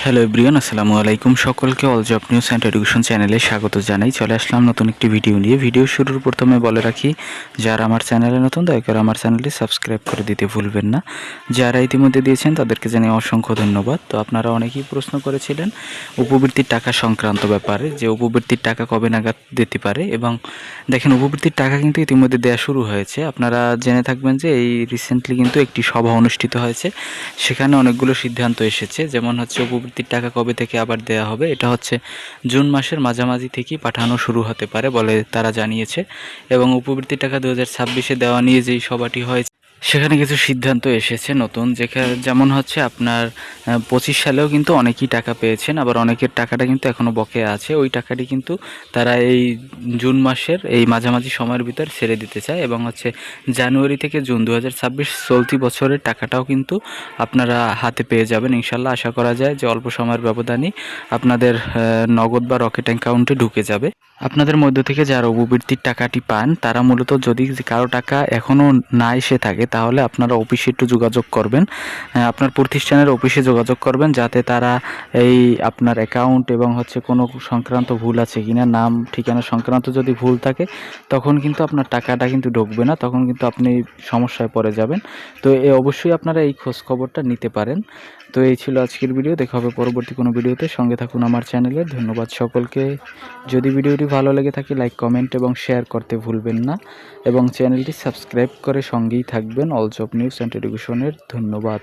Hello everyone, আসসালামু আলাইকুম। সকলকে all job news and education চ্যানেলে স্বাগত জানাই। চলে আসলাম নতুন একটি ভিডিও নিয়ে। ভিডিও শুরুর প্রথমে বলে রাখি, যারা আমার চ্যানেলে নতুন দয়া করে আমার চ্যানেলটি সাবস্ক্রাইব করে দিতে ভুলবেন না। যারা ইতিমধ্যে দিয়েছেন তাদেরকে জানিয়ে অসংখ্য ধন্যবাদ। তো আপনারা অনেকেই প্রশ্ন করেছিলেন উপবৃত্তির টাকা সংক্রান্ত ব্যাপারে, যে উপবৃত্তির টাকা কবে নাগাদ দিতে পারে। এবং দেখেন, উপবৃত্তির টাকা কিন্তু ইতিমধ্যে দেওয়া শুরু হয়েছে। আপনারা জেনে থাকবেন যে এই রিসেন্টলি কিন্তু একটি সভা অনুষ্ঠিত হয়েছে, সেখানে অনেকগুলো সিদ্ধান্ত এসেছে। যেমন হচ্ছে উপবৃত্তির টাকা কবে থেকে আবার দেয়া হবে, এটা হচ্ছে জুন মাসের মাঝামাঝি থেকেই পাঠানো শুরু হতে পারে বলে তারা জানিয়েছে। এবং উপবৃত্তির টাকা 2026-এ দেওয়া নিয়ে যেই সভাটি হয়েছে, সেখানে কিছু সিদ্ধান্ত এসেছে নতুন, যেমন হচ্ছে আপনার 25 সালেও কিন্তু অনেকেই টাকা পেয়েছেন, আবার অনেকের টাকাটা কিন্তু এখনও বকেয়া আছে। ওই টাকাটি কিন্তু তারা এই জুন মাসের এই মাঝামাঝি সময়ের ভিতর ছেড়ে দিতে চায়। এবং হচ্ছে জানুয়ারি থেকে জুন 2026 চলতি বছরের টাকাটাও কিন্তু আপনারা হাতে পেয়ে যাবেন ইনশাল্লাহ। আশা করা যায় যে অল্প সময়ের ব্যবধানই আপনাদের নগদ বা রকেট অ্যাকাউন্টে ঢুকে যাবে। আপনাদের মধ্য থেকে যারা উপবৃত্তির টাকাটি পান, তারা মূলত যদি কারো টাকা এখনও না এসে থাকে, তাহলে আপনারা অফিসে একটু যোগাযোগ করবেন, আপনার প্রতিষ্ঠানের অফিসে যোগাযোগ করবেন, যাতে তারা এই আপনার অ্যাকাউন্ট এবং হচ্ছে কোনো সংক্রান্ত ভুল আছে কিনা, নাম ঠিকানা সংক্রান্ত যদি ভুল থাকে, তখন কিন্তু আপনার টাকাটা কিন্তু ঢুকবে না, তখন কিন্তু আপনি সমস্যায় পড়ে যাবেন। তো অবশ্যই আপনারা এই খোঁজ খবরটা নিতে পারেন। তো এই ছিল আজকের ভিডিও। দেখা হবে পরবর্তী কোনো ভিডিওতে। সঙ্গে থাকুন আমার চ্যানেলে। ধন্যবাদ সকলকে। যদি ভিডিওটি ভালো লেগে থাকে, লাইক, কমেন্ট এবং শেয়ার করতে ভুলবেন না, এবং চ্যানেলটি সাবস্ক্রাইব করে সঙ্গেই থাকবেন অল জব নিউজ অ্যান্ড এডুকেশনের। ধন্যবাদ।